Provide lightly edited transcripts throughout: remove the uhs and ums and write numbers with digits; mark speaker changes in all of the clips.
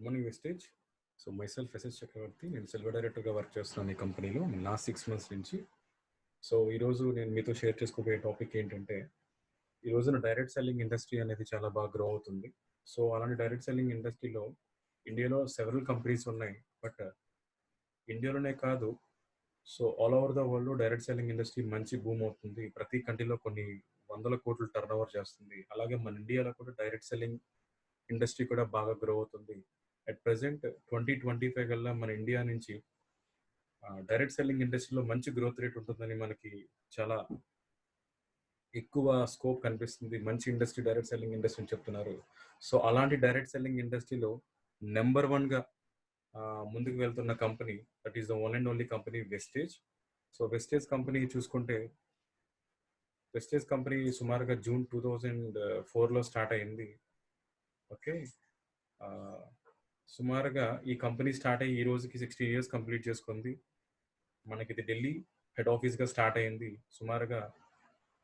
Speaker 1: Good morning Vestige. So myself SS Chakravarthi, నేను silver డైరెక్టర్గా work చేస్తున్నాను ఈ కంపెనీలో లాస్ట్ 6 months నుంచి. సో ఈరోజు నేను మీతో షేర్ చేసుకోబోయే టాపిక్ ఏంటంటే, ఈ రోజున డైరెక్ట్ సెల్లింగ్ ఇండస్ట్రీ అనేది చాలా బాగా గ్రో అవుతుంది. సో అలాంటి డైరెక్ట్ సెల్లింగ్ ఇండస్ట్రీలో ఇండియాలో సెవెరల్ కంపెనీస్ ఉన్నాయి. బట్ ఇండియాలోనే కాదు, so all over the world direct selling industry మంచి బూమ్ అవుతుంది. ప్రతి కంట్రీలో కొన్ని వందల కోట్లు టర్న్ ఓవర్ చేస్తుంది. అలాగే మన ఇండియాలో కూడా డైరెక్ట్ సెల్లింగ్ ఇండస్ట్రీ కూడా బాగా గ్రో అవుతుంది. అట్ ప్రెసెంట్ 2025 కల్లా మన ఇండియా నుంచి డైరెక్ట్ సెల్లింగ్ ఇండస్ట్రీలో మంచి గ్రోత్ రేట్ ఉంటుందని మనకి చాలా ఎక్కువ స్కోప్ కనిపిస్తుంది. మంచి ఇండస్ట్రీ డైరెక్ట్ సెల్లింగ్ ఇండస్ట్రీ అని చెప్తున్నారు. సో అలాంటి డైరెక్ట్ సెల్లింగ్ ఇండస్ట్రీలో నెంబర్ 1గా ముందుకు వెళ్తున్న company, that is the one and only company Vestige. So Vestige company చూసుకుంటే, వెస్టేజ్ కంపెనీ సుమారుగా జూన్ 2004లో స్టార్ట్ అయింది. ఓకే, సుమారుగా ఈ కంపెనీ స్టార్ట్ అయ్యి ఈ రోజుకి 16 years కంప్లీట్ చేసుకుంది. మనకి ఇది ఢిల్లీ హెడ్ ఆఫీస్గా స్టార్ట్ అయింది. సుమారుగా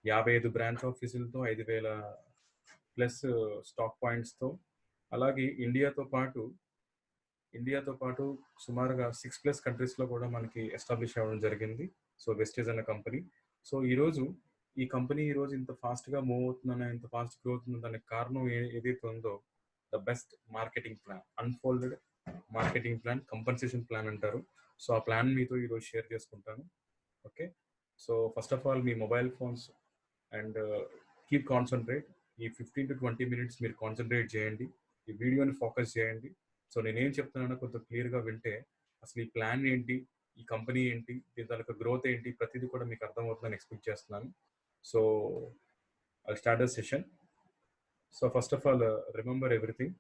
Speaker 1: 55 బ్రాంచ్ ఆఫీసులతో 5,000+ స్టాక్ పాయింట్స్తో, అలాగే ఇండియాతో పాటు సుమారుగా 6+ కంట్రీస్లో కూడా మనకి ఎస్టాబ్లిష్ అవ్వడం జరిగింది. సో వెస్టేజ్ అనే కంపెనీ. సో ఈ కంపెనీ ఈరోజు ఇంత ఫాస్ట్గా మూవ్ అవుతుందనే, ఇంత ఫాస్ట్ గ్రోత్ ఉందనే కారణం ఏదైతే ఉందో, the best marketing plan, unfolded marketing plan, compensation plan అంటారు. సో ఆ ప్లాన్ మీతో ఈరోజు షేర్ చేసుకుంటాను. Okay, so first of all me mobile phones and keep concentrate. ఈ 15 to 20 minutes మీరు కాన్సన్ట్రేట్ చేయండి, ఈ వీడియోని ఫోకస్ చేయండి. సో నేనేం చెప్తున్నానో కొంచెం క్లియర్గా వింటే అసలు ఈ ప్లాన్ ఏంటి, ఈ కంపెనీ ఏంటి, దీని తాలూకా గ్రోత్ ఏంటి, ప్రతిదీ కూడా మీకు అర్థమవుతుందని ఎక్స్పెక్ట్ చేస్తున్నాను. So I start the session. So first of all remember everything.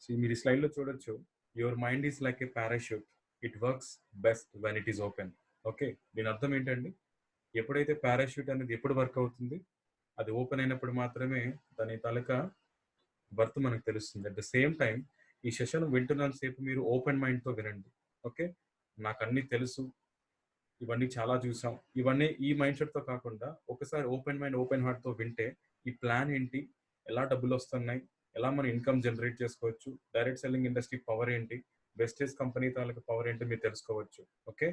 Speaker 1: So మీరు ఈ స్లైడ్లో చూడొచ్చు, your mind is like A parachute, it works best when it is open. Okay, దీని అర్థం ఏంటండి? ఎప్పుడైతే పారాషూట్ అనేది ఎప్పుడు వర్క్ అవుతుంది, అది ఓపెన్ అయినప్పుడు మాత్రమే దాని తాలూకా వర్త్ మనకు తెలుస్తుంది. అట్ ద సేమ్ టైం ఈ సెషన్ వింటున్నంత సేపు మీరు ఓపెన్ మైండ్తో వినండి. ఓకే, నాకు అన్నీ తెలుసు, ఇవన్నీ చాలా చూసాం, ఇవన్నీ ఈ మైండ్ సెట్తో కాకుండా ఒకసారి ఓపెన్ మైండ్, ఓపెన్ హార్ట్తో వింటే ఈ ప్లాన్ ఏంటి, ఎలా డబ్బులు వస్తున్నాయి, ఎలా మనం ఇన్కమ్ జనరేట్ చేసుకోవచ్చు, డైరెక్ట్ సెల్లింగ్ ఇండస్ట్రీ పవర్ ఏంటి, వెస్టేజ్ కంపెనీ తాలూకా పవర్ ఏంటి మీరు తెలుసుకోవచ్చు. Okay,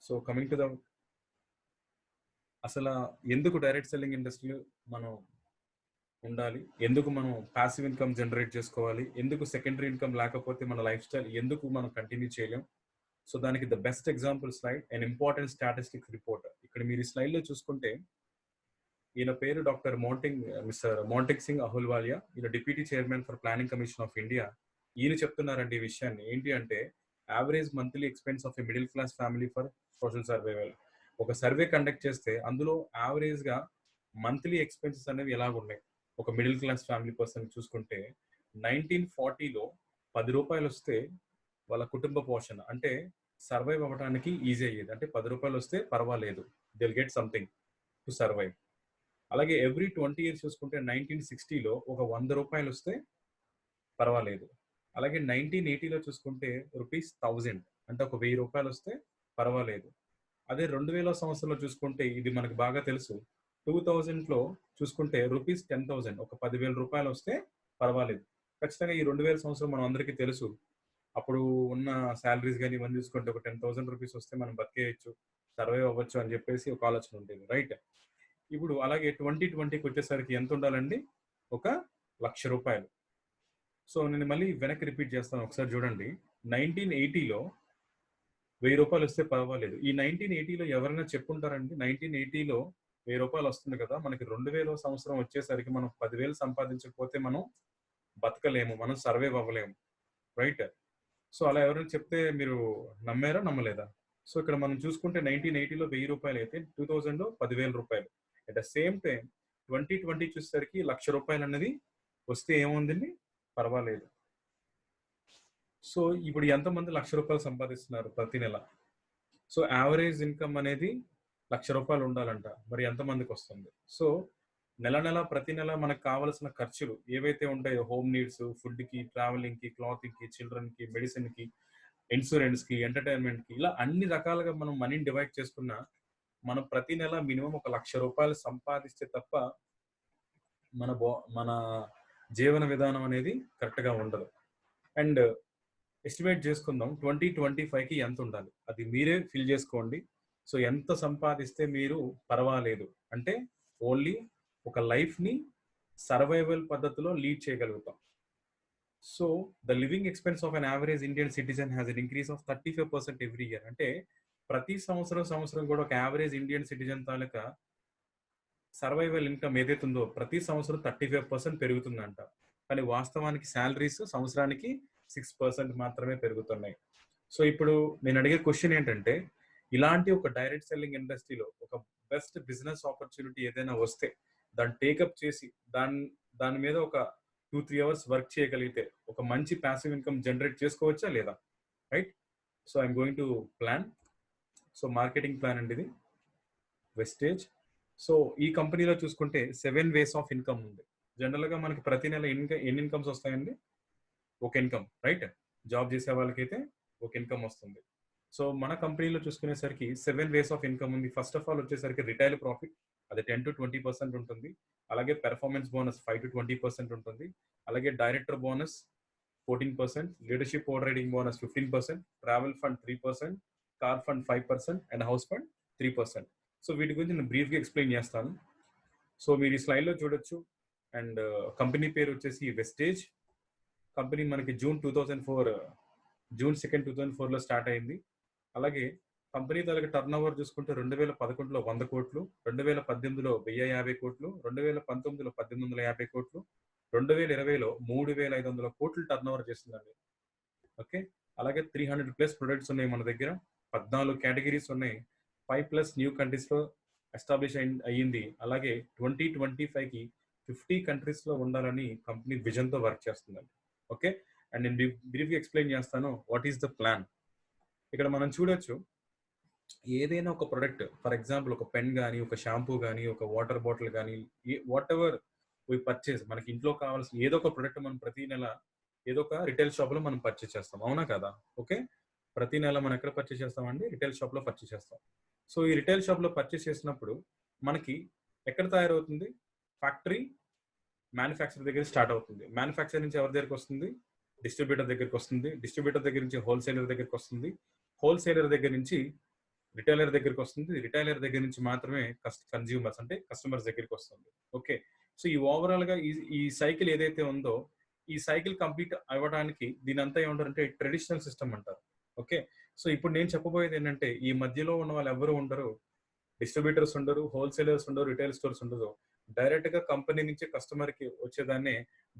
Speaker 1: so coming to the, అసలు ఎందుకు డైరెక్ట్ సెల్లింగ్ ఇండస్ట్రీలో మనం ఉండాలి, ఎందుకు మనం పాసివ్ ఇన్కమ్ జనరేట్ చేసుకోవాలి, ఎందుకు సెకండరీ ఇన్కమ్ లేకపోతే మన లైఫ్ స్టైల్ ఎందుకు మనం కంటిన్యూ చేయలేం. సో దానికి the best example slide, and important statistics report. ఇక్కడ మీరు ఈ స్లైడ్లో చూసుకుంటే, ఈయన పేరు మిస్టర్ మోంటెక్ సింగ్ అహుల్వాలియా. ఈయన deputy chairman for planning commission of India. ఈయన చెప్తున్నారండి ఈ విషయాన్ని. ఏంటి అంటే, average monthly expense of a middle class family for social survival. ఒక సర్వే కండక్ట్ చేస్తే అందులో యావరేజ్గా మంత్లీ ఎక్స్పెన్సెస్ అనేవి ఎలాగున్నాయి ఒక మిడిల్ క్లాస్ ఫ్యామిలీ పర్సన్ చూసుకుంటే, 1940లో 10 రూపాయలు వస్తే వాళ్ళ కుటుంబ పోషణ అంటే సర్వైవ్ అవ్వడానికి ఈజీ అయ్యేది. అంటే 10 రూపాయలు వస్తే పర్వాలేదు, they'll get something to survive. అలాగే ఎవ్రీ 20 years చూసుకుంటే 1960లో ఒక 100 రూపాయలు వస్తే పర్వాలేదు. అలాగే 1980లో చూసుకుంటే ₹1000, అంటే ఒక 1000 రూపాయలు వస్తే పర్వాలేదు. అదే 2000 సంవత్సరంలో చూసుకుంటే, ఇది మనకు బాగా తెలుసు, 2000లో చూసుకుంటే ₹10,000, ఒక 10,000 రూపాయలు వస్తే పర్వాలేదు. ఖచ్చితంగా ఈ 2000 సంవత్సరం మనం అందరికీ తెలుసు, అప్పుడు ఉన్న శాలరీస్ కానీ ఇవన్నీ చూసుకుంటే ఒక 10,000 రూపీస్ వస్తే మనం బతికేయచ్చు, సర్వైవ్ అవ్వచ్చు అని చెప్పేసి ఒక ఆలోచన ఉండేది, రైట్? ఇప్పుడు అలాగే 2020కి వచ్చేసరికి ఎంత ఉండాలండి? ఒక 1,00,000 రూపాయలు. సో నేను మళ్ళీ వెనక్కి రిపీట్ చేస్తాను, ఒకసారి చూడండి. 1980లో 1000 రూపాయలు వస్తే పర్వాలేదు. ఈ 1980లో ఎవరైనా చెప్పుంటారండి? 1980లో 1000 రూపాయలు వస్తుంది కదా, మనకి 2000 సంవత్సరం వచ్చేసరికి మనం 10,000 సంపాదించకపోతే మనం బతకలేము, మనం సర్వైవ్ అవ్వలేము, రైట్? సో అలా ఎవరైనా చెప్తే మీరు నమ్మారా, నమ్మలేదా? సో ఇక్కడ మనం చూసుకుంటే 1980లో 1000 రూపాయలు అయితే 2000లో 10,000 రూపాయలు. అట్ ద సేమ్ టైం 2020 చూసేసరికి 1,00,000 రూపాయలు అనేది వస్తే ఏముందండి, పర్వాలేదు. సో ఇప్పుడు ఎంతమంది 1,00,000 రూపాయలు సంపాదిస్తున్నారు ప్రతి నెల? సో యావరేజ్ ఇన్కమ్ అనేది 1,00,000 రూపాయలు ఉండాలంట. మరి ఎంతమందికి వస్తుంది? సో ప్రతి నెల మనకు కావాల్సిన ఖర్చులు ఏవైతే ఉంటాయో, హోమ్ నీడ్స్, ఫుడ్కి, ట్రావెలింగ్కి, క్లాతింగ్కి, చిల్డ్రన్కి, మెడిసిన్కి, ఇన్సూరెన్స్కి, ఎంటర్టైన్మెంట్కి, ఇలా అన్ని రకాలుగా మనం మనీని డివైడ్ చేసుకున్న మనం ప్రతి నెల మినిమం ఒక 1,00,000 రూపాయలు సంపాదిస్తే తప్ప మన జీవన విధానం అనేది కరెక్ట్గా ఉండదు. అండ్ ఎస్టిమేట్ చేసుకుందాం 2025కి ఎంత ఉండాలి, అది మీరే ఫిల్ చేసుకోండి. సో ఎంత సంపాదిస్తే మీరు పర్వాలేదు అంటే ఓన్లీ ఒక లైఫ్ని సర్వైవల్ పద్ధతిలో లీడ్ చేయగలుగుతాం. So the living expense of an average Indian citizen has an increase of 35% every year. అంటే ప్రతి సంవత్సరం కూడా ఒక యావరేజ్ ఇండియన్ సిటిజన్ తాలూకా సర్వైవల్ ఇన్కమ్ ఏదైతే ఉందో ప్రతి సంవత్సరం 35% పెరుగుతుందంట. కానీ వాస్తవానికి శాలరీస్ సంవత్సరానికి 6% మాత్రమే పెరుగుతున్నాయి. సో ఇప్పుడు నేను అడిగే క్వశ్చన్ ఏంటంటే, ఇలాంటి ఒక డైరెక్ట్ సెల్లింగ్ ఇండస్ట్రీలో ఒక బెస్ట్ బిజినెస్ ఆపర్చునిటీ ఏదైనా వస్తే దాన్ని టేకప్ చేసి దాని మీద ఒక 2-3 అవర్స్ వర్క్ చేయగలిగితే ఒక మంచి ప్యాసివ్ ఇన్కమ్ జనరేట్ చేసుకోవచ్చా లేదా? Right. So I'm going to plan. So marketing plan అండి ఇది, వెస్టేజ్. సో ఈ కంపెనీలో చూసుకుంటే 7 వేస్ ఆఫ్ ఇన్కమ్ ఉంది. జనరల్గా మనకి ప్రతి నెల ఎన్ని ఇన్కమ్స్ వస్తాయండి? ఒక ఇన్కమ్, రైట్? జాబ్ చేసే వాళ్ళకైతే ఒక ఇన్కమ్ వస్తుంది. సో మన కంపెనీలో చూసుకునేసరికి 7 వేస్ ఆఫ్ ఇన్కమ్ ఉంది. ఫస్ట్ ఆఫ్ ఆల్ వచ్చేసరికి రిటైల్ ప్రాఫిట్, అది 10-20% ఉంటుంది. అలాగే పెర్ఫార్మెన్స్ బోనస్ 5-20% ఉంటుంది. అలాగే director bonus 14%, leadership over riding bonus 15%, travel fund 3%, car fund 5% and house fund 3%. So వీటి గురించి నేను బ్రీఫ్గా ఎక్స్ప్లెయిన్ చేస్తాను. సో మీరు ఈ స్లైడ్లో చూడొచ్చు. అండ్ కంపెనీ పేరు వచ్చేసి వెస్టేజ్. కంపెనీ మనకి జూన్ 2, 2004లో స్టార్ట్ అయింది. అలాగే కంపెనీ తాలూకు టర్న్ ఓవర్ చూసుకుంటే 2011లో 100 కోట్లు, 2018లో 1050 కోట్లు, 2019లో 1850 కోట్లు, 2020లో 3500 కోట్లు టర్న్ ఓవర్ చేసిందండి. ఓకే. అలాగే 300+ ప్రొడక్ట్స్ ఉన్నాయి మన దగ్గర, 14 కేటగిరీస్ ఉన్నాయి, 5+ న్యూ కంట్రీస్లో ఎస్టాబ్లిష్ అయ్యింది. అలాగే 2025కి 50 కంట్రీస్లో ఉండాలని కంపెనీ విజన్తో వర్క్ చేస్తుందండి. ఓకే. అండ్ నేను బ్రీఫ్గా ఎక్స్ప్లెయిన్ చేస్తాను వాట్ ఈస్ ద ప్లాన్. ఇక్కడ మనం చూడొచ్చు, ఏదైనా ఒక ప్రొడక్ట్, ఫర్ ఎగ్జాంపుల్ ఒక పెన్ కానీ, ఒక షాంపూ కానీ, ఒక వాటర్ బాటిల్ కానీ, వాట్ ఎవర్ వి పర్చేస్, మనకి ఇంట్లో కావాల్సిన ఏదో ఒక ప్రొడక్ట్ మనం ప్రతి నెల ఏదో ఒక రిటైల్ షాప్లో మనం పర్చేస్ చేస్తాం, అవునా కదా? ఓకే. ప్రతి నెల మనం ఎక్కడ పర్చేస్ చేస్తామండి? రిటైల్ షాప్లో పర్చేస్ చేస్తాం. సో ఈ రిటైల్ షాప్లో పర్చేస్ చేసినప్పుడు మనకి ఎక్కడ తయారవుతుంది? ఫ్యాక్టరీ, మ్యానుఫ్యాక్చర్ దగ్గర స్టార్ట్ అవుతుంది. మ్యానుఫ్యాక్చర్ నుంచి ఎవరి దగ్గరికి వస్తుంది? డిస్ట్రిబ్యూటర్ దగ్గరికి వస్తుంది. డిస్ట్రిబ్యూటర్ దగ్గర నుంచి హోల్సేలర్ దగ్గరికి వస్తుంది. హోల్సేలర్ దగ్గర నుంచి రిటైలర్ దగ్గరికి వస్తుంది. రిటైలర్ దగ్గర నుంచి మాత్రమే కన్జ్యూమర్స్ అంటే కస్టమర్స్ దగ్గరికి వస్తుంది. ఓకే. సో ఈ ఓవరాల్ గా ఈ సైకిల్ ఏదైతే ఉందో, ఈ సైకిల్ కంప్లీట్ అవ్వడానికి దీని అంతా ఏమంటారంటే ట్రెడిషనల్ సిస్టమ్ అంటారు. ఓకే. సో ఇప్పుడు నేను చెప్పబోయేది ఏంటంటే, ఈ మధ్యలో ఉన్న వాళ్ళు ఎవరు ఉండరు, డిస్ట్రిబ్యూటర్స్ ఉండరు, హోల్సేలర్స్ ఉండరు, రిటైల్ స్టోర్స్ ఉండదు. డైరెక్ట్ గా కంపెనీ నుంచి కస్టమర్ కి వచ్చేదాన్ని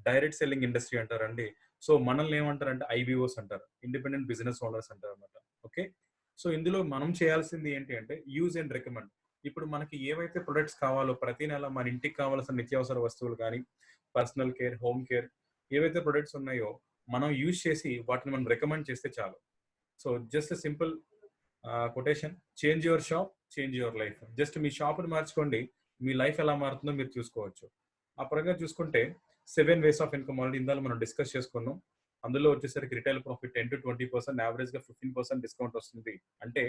Speaker 1: డైరెక్ట్ సెల్లింగ్ ఇండస్ట్రీ అంటారండి. సో మనల్ని ఏమంటారంటే ఐబిఓస్ అంటారు, ఇండిపెండెంట్ బిజినెస్ ఓనర్స్ అంటారు అనమాట. ఓకే. సో ఇందులో మనం చేయాల్సింది ఏంటి అంటే యూజ్ అండ్ రికమెండ్. ఇప్పుడు మనకి ఏవైతే ప్రొడక్ట్స్ కావాలో ప్రతి నెల మన ఇంటికి కావాల్సిన నిత్యావసర వస్తువులు కానీ, పర్సనల్ కేర్, హోమ్ కేర్, ఏవైతే ప్రొడక్ట్స్ ఉన్నాయో మనం యూజ్ చేసి వాటిని మనం రికమెండ్ చేస్తే చాలు. So just simple quotation, change your shop, change your life. Just మీ షాప్ని మార్చుకోండి, మీ లైఫ్ ఎలా మారుతుందో మీరు చూసుకోవచ్చు. ఆ పరంగా చూసుకుంటే 7 వేస్ ఆఫ్ ఇన్కమ్ ఆల్రెడీ ఇందాక మనం డిస్కస్ చేసుకున్నాం. అందులో వచ్చేసరికి రిటైల్ ప్రాఫిట్ 10-20%, యావరేజ్ గా 15% డిస్కౌంట్ వస్తుంది. అంటే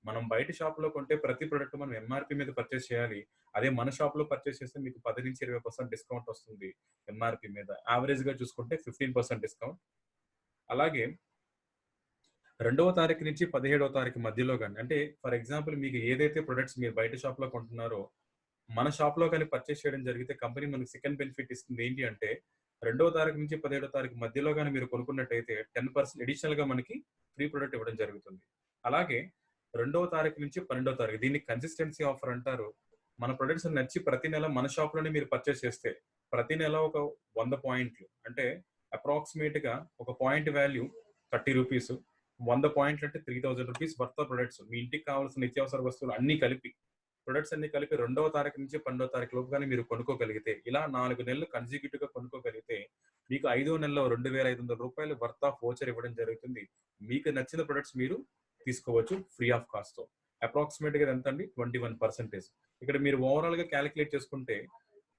Speaker 1: మనం బయట షాప్ లో కొంటే ప్రతి ప్రొడక్ట్ మనం ఎంఆర్పి మీద పర్చేస్ చేయాలి. అదే మన షాప్ లో పర్చేస్ చేస్తే మీకు 10-20% డిస్కౌంట్ వస్తుంది ఎంఆర్పి మీద. యావరేజ్ గా చూసుకుంటే 15% డిస్కౌంట్. అలాగే 2వ తారీఖు నుంచి 17వ తారీఖు మధ్యలో కానీ, అంటే ఫర్ ఎగ్జాంపుల్ మీకు ఏదైతే ప్రొడక్ట్స్ మీరు బయట షాప్ లో కొంటున్నారో మన షాప్ లో కానీ పర్చేస్ చేయడం జరిగితే కంపెనీ మనకి సెకండ్ బెనిఫిట్ ఇస్తుంది. ఏంటి అంటే 2వ తారీఖు నుంచి 17వ తారీఖు మధ్యలో కానీ మీరు కొనుక్కున్నట్టయితే 10% అడిషనల్ గా మనకి ఫ్రీ ప్రొడక్ట్ ఇవ్వడం జరుగుతుంది. అలాగే 2వ తారీఖు నుంచి 12వ తారీఖు, దీన్ని కన్సిస్టెన్సీ ఆఫర్ అంటారు. మన ప్రొడక్ట్స్ నచ్చి ప్రతి నెల మన షాప్ లోనే మీరు పర్చేస్ చేస్తే ప్రతి నెల ఒక 100 పాయింట్లు, అంటే అప్రాక్సిమేట్ గా ఒక పాయింట్ వాల్యూ 30 రూపీస్, 100 పాయింట్లు అంటే 3000 రూపీస్ వర్త్ ఆఫ్ ప్రొడక్ట్స్, మీ ఇంటికి కావాల్సిన నిత్యావసర వస్తువులు అన్ని కలిపి, ప్రొడక్ట్స్ అన్ని కలిపి 2వ తారీఖు నుంచి 12వ తారీఖు లోపుగానే మీరు కొనుక్కోగలిగితే, ఇలా 4 నెలలు కన్సిక్యూటివ్ గా కొనుక్కోగలిగితే మీకు 5వ నెలలో 2500 రూపాయలు వర్త్ ఆఫ్ వోచర్ ఇవ్వడం జరుగుతుంది. మీకు నచ్చిన ప్రొడక్ట్స్ మీరు తీసుకోవచ్చు ఫ్రీ ఆఫ్ కాస్ట్ తో. అప్రాక్సిమేట్ గా ఎంత అండి? 21%. ఇక్కడ మీరు ఓవరాల్ గా క్యాలిక్యులేట్ చేసుకుంటే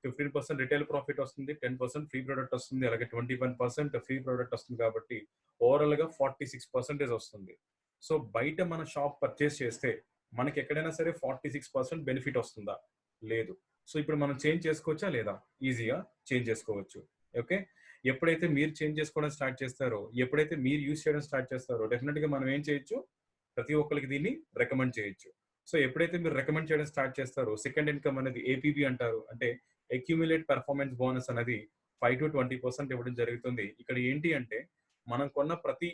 Speaker 1: 15% రిటైల్ ప్రాఫిట్ వస్తుంది, 10% ఫ్రీ ప్రొడక్ట్ వస్తుంది, అలాగే 21% ఫ్రీ ప్రొడక్ట్ వస్తుంది. కాబట్టి ఓవరాల్ గా 46% వస్తుంది. సో బయట మన షాప్ పర్చేస్ చేస్తే మనకి ఎక్కడైనా సరే 46% బెనిఫిట్ వస్తుందా? లేదు. సో ఇప్పుడు మనం చేంజ్ చేసుకోవచ్చా లేదా? ఈజీగా చేంజ్ చేసుకోవచ్చు. ఓకే. ఎప్పుడైతే మీరు చేంజ్ చేసుకోవడం స్టార్ట్ చేస్తారో, ఎప్పుడైతే మీరు యూజ్ చేయడం స్టార్ట్ చేస్తారో డెఫినిట్‌గా మనం ఏం చేయొచ్చు, ప్రతి ఒక్కళ్ళకి దీన్ని రికమెండ్ చేయొచ్చు. సో, ఎప్పుడైతే మీరు రికమెండ్ చేయడం స్టార్ట్ చేస్తారో సెకండ్ ఇన్‌కమ్ అనేది ఏపీబీ అంటారు. అంటే అక్యుములేట్ పెర్ఫార్మన్స్ బోనస్ అనేది 5-20% ఇవ్వడం జరుగుతుంది. ఇక్కడ ఏంటి అంటే మనం కొన్న ప్రతి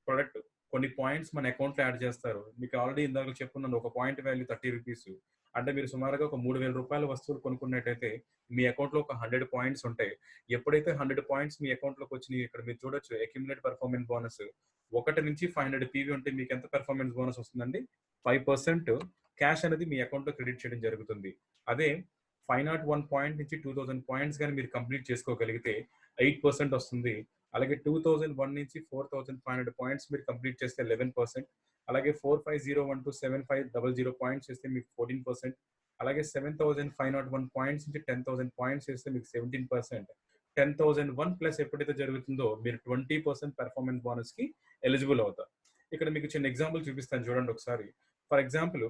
Speaker 1: ప్రొడక్ట్ కొన్ని పాయింట్స్ మన అకౌంట్‌లో యాడ్ చేస్తారు. మీకు ఆల్రెడీ ఇందాక చెప్పుకున్నాను ఒక పాయింట్ వాల్యూ రూ. 30. అంటే మీరు సుమారుగా ఒక రూ. 3000 వస్తువులు కొనుక్కున్నట్టయితే మీ అకౌంట్‌లో ఒక 100 పాయింట్స్ ఉంటాయి. ఎప్పుడైతే 100 పాయింట్స్ మీ అకౌంట్‌లోకి వచ్చినాయి ఇక్కడ మీరు చూడొచ్చు అక్యుములేట్ పెర్ఫార్మన్స్ బోనస్ 1-500 పీవీ ఉంటే మీకు ఎంత పెర్ఫార్మన్స్ బోనస్ వస్తుందండి? 5% క్యాష్ అనేది మీ అకౌంట్‌లో క్రెడిట్ చేయడం జరుగుతుంది. అదే 501 పాయింట్ నుంచి 2000 పాయింట్స్ గాని మీరు కంప్లీట్ చేసుకోగలిగితే 8% వస్తుంది. అలాగే 2001 నుంచి 4500 పాయింట్స్ మీరు కంప్లీట్ చేస్తే 11%. అలాగే 4501-7500 పాయింట్స్ చేస్తే మీకు 14%. అలాగే 7501 పాయింట్స్ నుంచి 10000 పాయింట్స్ చేస్తే మీకు 17%. 10001 ప్లస్ ఎప్పుడైతే జరుగుతుందో మీరు 20% పెర్ఫార్మన్స్ బోనస్ కి ఎలిజిబుల్ అవుతారు. ఇక్కడ మీకు చిన్న ఎగ్జాంపుల్ చూపిస్తాను చూడండి ఒకసారి. ఫర్ ఎగ్జాంపుల్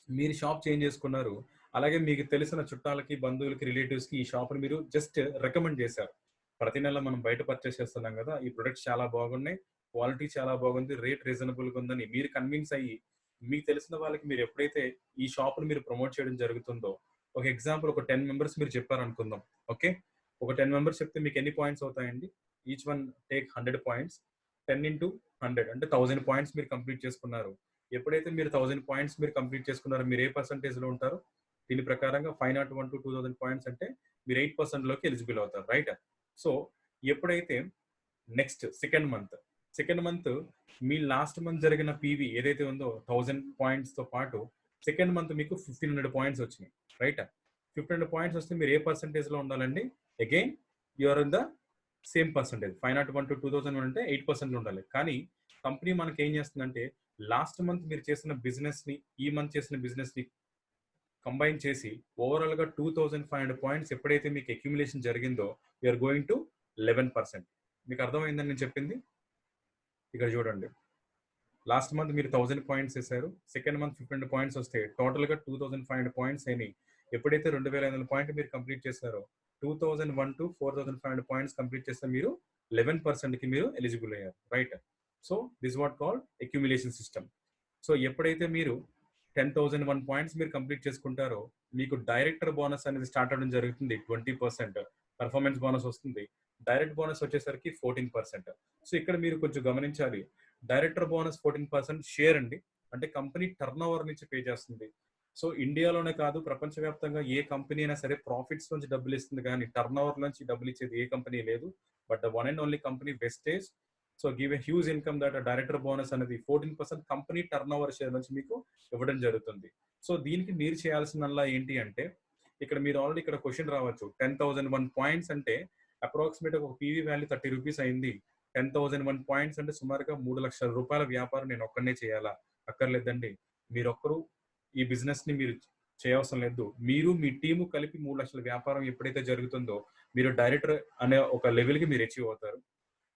Speaker 1: మీరు షాప్ చేంజ్ చేసుకున్నారు. అలాగే మీకు తెలిసిన చుట్టాలకి, బంధువులకి, రిలేటివ్స్‌కి ఈ షాప్‌ని మీరు జస్ట్ రికమెండ్ చేశారు. ప్రతి నెల మనం బయట పర్చేస్ చేస్తున్నాం గదా! ఈ ప్రొడక్ట్స్ చాలా బాగున్నాయి. క్వాలిటీ చాలా బాగుంది. రేట్ రీజనబుల్‌గా ఉందని మీరు కన్విన్స్ అయ్యి, మీకు తెలిసిన వాళ్ళకి మీరు ఎప్పుడైతే ఈ షాప్‌ని మీరు ప్రమోట్ చేయడం జరుగుతుందో, ఒక ఎగ్జాంపుల్ ఒక 10 మెంబర్స్ మీరు చెప్పారనుకుందాం. ఓకే. ఒక 10 మెంబర్స్ చెప్తే మీకు ఎన్ని పాయింట్స్ అవుతాయండి? Each one take 100 points. 10 into 100 అంటే 1000 పాయింట్స్ మీరు కంప్లీట్ చేసుకున్నారు. ఎప్పుడైతే మీరు 1000 పాయింట్స్ మీరు కంప్లీట్ చేసుకున్నారో మీరు ఏ పర్సెంటేజ్‌లో ఉంటారు? దీని ప్రకారంగా 501-2000 పాయింట్స్ అంటే మీరు 8% ఎలిజిబుల్ అవుతారు. రైట్? సో, ఎప్పుడైతే నెక్స్ట్ సెకండ్ మంత్ మీ లాస్ట్ మంత్ జరిగిన పీవీ ఏదైతే ఉందో 1000 పాయింట్స్‌తో పాటు సెకండ్ మంత్ మీకు 1500 పాయింట్స్ వచ్చినాయి. రైట్? 1500 పాయింట్స్ వస్తే మీరు ఏ పర్సెంటేజ్‌లో ఉండాలండి? Again you are in the same percentage. 501-2001 అంటే 8% ఉండాలి. కానీ కంపెనీ మనకేం చేస్తుందంటే లాస్ట్ మంత్ మీరు చేసిన బిజినెస్‌ని, ఈ మంత్ చేసిన బిజినెస్‌ని కంబైన్ చేసి ఓవరాల్‌గా 2500 పాయింట్స్ ఎప్పుడైతే మీకు అక్యుములేషన్ జరిగిందో యూ ఆర్ గోయింగ్ టు 11%. మీకు అర్థమైందని నేను చెప్పింది? ఇక్కడ చూడండి. లాస్ట్ మంత్ మీరు 1000 పాయింట్స్ చేశారు. సెకండ్ మంత్ 1500 పాయింట్స్ వస్తే టోటల్‌గా 2500 పాయింట్స్ అయినాయి. ఎప్పుడైతే 2500 పాయింట్ మీరు కంప్లీట్ చేశారో 2001-4500 పాయింట్స్ కంప్లీట్ చేస్తే మీరు 11%కి మీరు ఎలిజిబుల్ అయ్యారు. Right? So, this what called accumulation system. So, ఎప్పుడైతే మీరు 10,001 పాయింట్స్ మీరు కంప్లీట్ చేసుకుంటారో మీకు డైరెక్టర్ బోనస్ అనేది స్టార్ట్ అవ్వడం జరుగుతుంది. 20% పెర్ఫార్మన్స్ బోనస్ వస్తుంది. డైరెక్ట్ బోనస్ వచ్చేసరికి 14%. సో, ఇక్కడ మీరు కొంచెం గమనించాలి. డైరెక్టర్ బోనస్ 14% షేర్ అండి. అంటే కంపెనీ టర్నోవర్ నుంచి పే చేస్తుంది. సో, ఇండియాలోనే కాదు ప్రపంచవ్యాప్తంగా ఏ కంపెనీ అయినా సరే ప్రాఫిట్స్ నుంచి డబ్బులు ఇస్తుంది కానీ టర్నోవర్ నుంచి డబ్బులు ఇచ్చేది ఏ కంపెనీ లేదు. But the one and only company Vestige so give a huge income that director bonus అనేది 14% కంపెనీ టర్నోవర్ షేర్ నుంచి మీకు ఇవ్వడం జరుగుతుంది. సో దీనికి మీరు చేయాల్సిందల్లా ఏంటి అంటే ఇక్కడ మీరు ఆల్రెడీ ఇక్కడ క్వశ్చన్ రావచ్చు. 10,001 పాయింట్స్ అంటే అప్రాక్సిమేట్ ఒక పీవీ వాల్యూ రూ. 30 అయింది. 10,001 పాయింట్స్ అంటే సుమారుగా రూ. 3,00,000 వ్యాపారం నేను ఒక్కనే చేయాలా? అక్కర్లేదండి. మీరొక్కరు ఈ బిజినెస్ ని మీరు చేయవసరం లేదు. మీరు మీ టీము కలిపి 3,00,000 వ్యాపారం ఎప్పుడైతే జరుగుతుందో మీరు డైరెక్టర్ అనే ఒక లెవెల్ కి మీరు అచీవ్ అవుతారు.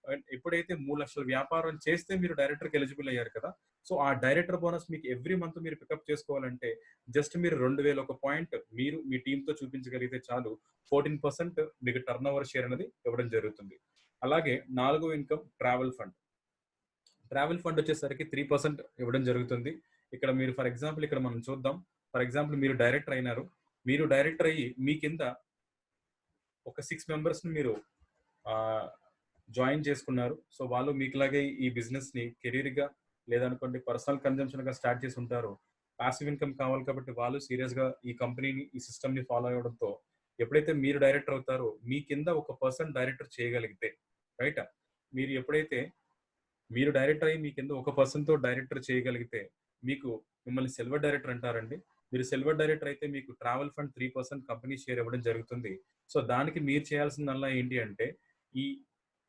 Speaker 1: అండ్ ఎప్పుడైతే 3,00,000 వ్యాపారం చేస్తే మీరు డైరెక్టర్‌కి ఎలిజిబుల్ అయ్యారు కదా! సో, ఆ డైరెక్టర్ బోనస్ మీకు ఎవ్రీ మంత్ మీరు పికప్ చేసుకోవాలంటే జస్ట్ మీరు 2,000 పాయింట్ మీరు మీ టీమ్‌తో చూపించగలిగితే చాలు 14% మీకు టర్నోవర్ షేర్ అనేది ఇవ్వడం జరుగుతుంది. అలాగే నాలుగో income travel fund. Travel fund వచ్చేసరికి 3% ఇవ్వడం జరుగుతుంది. ఇక్కడ మీరు ఫర్ ఎగ్జాంపుల్ ఇక్కడ మనం చూద్దాం. ఫర్ ఎగ్జాంపుల్ మీరు డైరెక్టర్ అయినారు. మీరు డైరెక్టర్ అయ్యి మీ కింద ఒక 6 మెంబర్స్‌ని మీరు ఆహ్, జాయిన్ చేసుకున్నారు. సో, వాళ్ళు మీకులాగే ఈ బిజినెస్‌ని కెరీర్‌గా లేదనుకోండి పర్సనల్ కన్జంప్షన్‌గా స్టార్ట్ చేసి ఉంటారు. పాసివ్ ఇన్కమ్ కావాలి కాబట్టి వాళ్ళు సీరియస్‌గా ఈ కంపెనీని, ఈ సిస్టమ్‌ని ఫాలో అవ్వడంతో ఎప్పుడైతే మీరు డైరెక్టర్ అవుతారో మీ కింద ఒక పర్సన్ డైరెక్టర్ చేయగలిగితే రైట్? మీరు ఎప్పుడైతే మీరు డైరెక్టర్ అయ్యి మీ కింద ఒక పర్సన్‌తో డైరెక్టర్ చేయగలిగితే మీకు మిమ్మల్ని సిల్వర్ డైరెక్టర్ అంటారండి. మీరు సిల్వర్ డైరెక్టర్ అయితే మీకు ట్రావెల్ ఫండ్ 3% కంపెనీ షేర్ ఇవ్వడం జరుగుతుంది. సో, దానికి మీరు చేయాల్సిందల్లా ఏంటి అంటే ఈ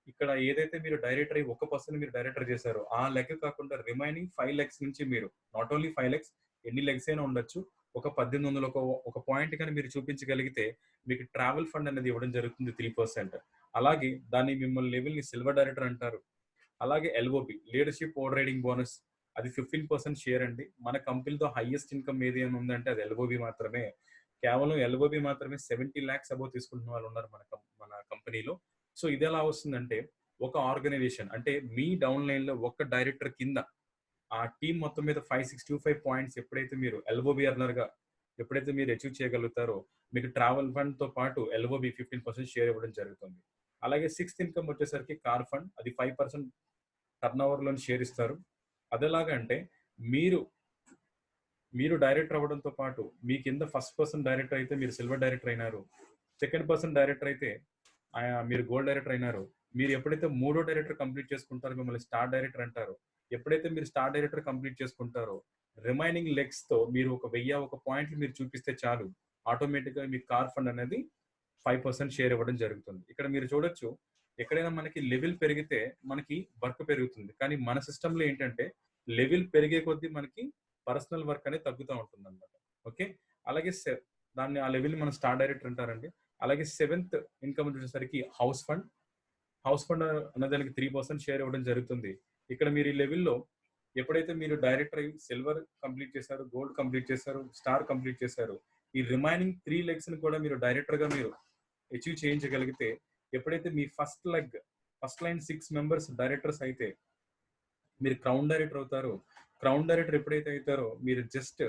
Speaker 1: ఇక్కడ ఏదైతే మీరు డైరెక్టర్ అయ్యి ఒక పర్సన్ మీరు డైరెక్టర్ చేశారో ఆ లెగ్ కాకుండా రిమైనింగ్ 5 లెగ్స్ నుంచి మీరు నాట్ ఓన్లీ 5 లెగ్స్ ఎన్ని లెగ్స్ అయినా ఉండొచ్చు. ఒక 1800 ఒక పాయింట్ గాని మీరు చూపించగలిగితే మీకు ట్రావెల్ ఫండ్ అనేది ఇవ్వడం జరుగుతుంది 3%. అలాగే దాన్ని మిమ్మల్ని లెవెల్‌ని సిల్వర్ డైరెక్టర్ అంటారు. అలాగే LOB leadership over riding bonus అది 15% షేర్ అండి. మన కంపెనీతో హైయెస్ట్ ఇన్కమ్ ఏది అని ఉందంటే అది ఎల్ఓబి మాత్రమే. కేవలం ఎల్ఓబి మాత్రమే 70 lakhs అబౌవ్ తీసుకుంటున్న వాళ్ళు ఉన్నారు మన కంపెనీలో. సో ఇది ఎలా వస్తుందంటే, ఒక ఆర్గనైజేషన్ అంటే మీ డౌన్ లైన్ లో ఒక డైరెక్టర్ కింద ఆ టీం మొత్తం మీద 565 పాయింట్స్ ఎప్పుడైతే మీరు ఎల్ఓబి అర్నర్ గా ఎప్పుడైతే మీరు అచీవ్ చేయగలుగుతారో, మీకు ట్రావెల్ ఫండ్ తో పాటు ఎల్ఓబి 15% షేర్ ఇవ్వడం జరుగుతుంది. అలాగే సిక్స్త్ ఇన్కమ్ వచ్చేసరికి కార్ ఫండ్, అది 5% టర్న్ ఓవర్ లోని షేర్ ఇస్తారు. అదేలాగా అంటే మీరు మీరు డైరెక్టర్ అవ్వడంతో పాటు మీ కింద ఫస్ట్ పర్సన్ డైరెక్టర్ అయితే మీరు సిల్వర్ డైరెక్టర్ అయినారు, సెకండ్ పర్సన్ డైరెక్టర్ అయితే మీరు గోల్డ్ డైరెక్టర్ అయినారు. మీరు ఎప్పుడైతే మూడో డైరెక్టర్ కంప్లీట్ చేసుకుంటారో మిమ్మల్ని స్టార్ డైరెక్టర్ అంటారు. ఎప్పుడైతే మీరు స్టార్ డైరెక్టర్ కంప్లీట్ చేసుకుంటారో, రిమైనింగ్ లెగ్స్ తో మీరు ఒక 1000 పాయింట్లు మీరు చూపిస్తే చాలు, ఆటోమేటిక్ గా మీ కార్ ఫండ్ అనేది 5% షేర్ ఇవ్వడం జరుగుతుంది. ఇక్కడ మీరు చూడొచ్చు, ఎక్కడైనా మనకి లెవెల్ పెరిగితే మనకి వర్క్ పెరుగుతుంది. కానీ మన సిస్టంలో ఏంటంటే లెవెల్ పెరిగే కొద్దీ మనకి పర్సనల్ వర్క్ అనేది తగ్గుతూ ఉంటుంది అనమాట. ఓకే, అలాగే దాన్ని ఆ లెవెల్ మనం స్టార్ డైరెక్టర్ అంటారండి. అలాగే సెవెంత్ ఇన్కమ్ వచ్చేసరికి హౌస్ ఫండ్. హౌస్ ఫండ్ అనే దానికి 3% షేర్ ఇవ్వడం జరుగుతుంది. ఇక్కడ మీరు ఈ లెవెల్లో ఎప్పుడైతే మీరు డైరెక్టర్ అయ్యి సిల్వర్ కంప్లీట్ చేశారు, గోల్డ్ కంప్లీట్ చేశారు, స్టార్ కంప్లీట్ చేశారు, ఈ రిమైనింగ్ 3 లెగ్స్ ని కూడా మీరు డైరెక్టర్ గా మీరు అచీవ్ చేయించగలిగితే, ఎప్పుడైతే మీ ఫస్ట్ లైన్ 6 మెంబర్స్ డైరెక్టర్స్ అయితే మీరు క్రౌన్ డైరెక్టర్ అవుతారు. క్రౌన్ డైరెక్టర్ ఎప్పుడైతే అవుతారో మీరు జస్ట్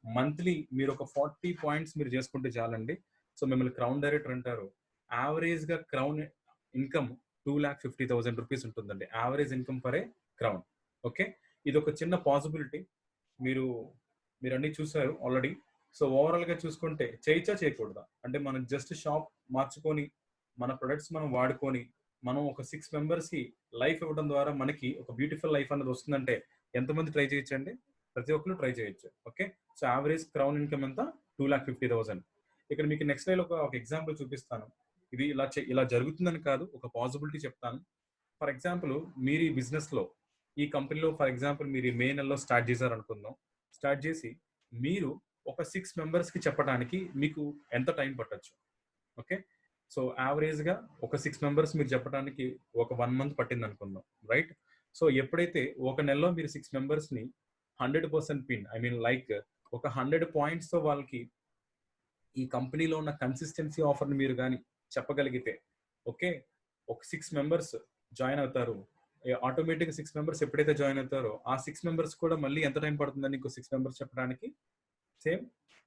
Speaker 1: మంత్లీ మీరు ఒక 40 పాయింట్స్ మీరు చేసుకుంటే చాలండి. సో మిమ్మల్ని క్రౌన్ డైరెక్టర్ అంటారు. యావరేజ్ గా క్రౌన్ ఇన్కమ్ 2,50,000 రూపీస్ ఉంటుందండి, average income for a crown. Okay, ఇది ఒక చిన్న పాసిబిలిటీ. మీరు మీరు అన్ని చూసారు ఆల్రెడీ. సో ఓవరాల్ గా చూసుకుంటే చేయొచ్చా చేయకూడదా అంటే, మనం జస్ట్ షాప్ మార్చుకొని మన ప్రొడక్ట్స్ మనం వాడుకొని మనం ఒక 6 మెంబర్స్ కి లైఫ్ ఇవ్వడం ద్వారా మనకి ఒక బ్యూటిఫుల్ లైఫ్ అనేది వస్తుందంటే ఎంతమంది ట్రై చేయొచ్చండి? ప్రతి ఒక్కరు ట్రై చేయొచ్చు. Okay, so average crown income ఎంత? 2,50,000. ఇక్కడ మీకు నెక్స్ట్ లైన్ ఒక ఎగ్జాంపుల్ చూపిస్తాను. ఇది ఇలా జరుగుతుందని కాదు, ఒక పాసిబిలిటీ చెప్తాను. ఫర్ ఎగ్జాంపుల్, మీరు ఈ బిజినెస్ లో ఈ కంపెనీలో ఫర్ ఎగ్జాంపుల్ మీరు ఈ మే నెలలో స్టార్ట్ చేశారు అనుకుందాం. స్టార్ట్ చేసి మీరు ఒక 6 మెంబర్స్ కి చెప్పడానికి మీకు ఎంత టైం పట్టొచ్చు? ఓకే, సో యావరేజ్ గా ఒక 6 మెంబర్స్ మీరు చెప్పడానికి ఒక 1 మంత్ పట్టింది అనుకుందాం, రైట్? సో ఎప్పుడైతే ఒక నెలలో మీరు 6 మెంబర్స్ ని 100% పిన్, ఐ మీన్ లైక్ ఒక 100 పాయింట్స్ తో వాళ్ళకి ఈ కంపెనీలో ఉన్న కన్సిస్టెన్సీ ఆఫర్ని మీరు కానీ చెప్పగలిగితే, ఓకే, ఒక 6 మెంబర్స్ జాయిన్ అవుతారు. ఆటోమేటిక్గా 6 మెంబర్స్ ఎప్పుడైతే జాయిన్ అవుతారో ఆ 6 మెంబర్స్ కూడా మళ్ళీ ఎంత టైం పడుతుందని ఇంకో 6 మెంబర్స్ చెప్పడానికి? Same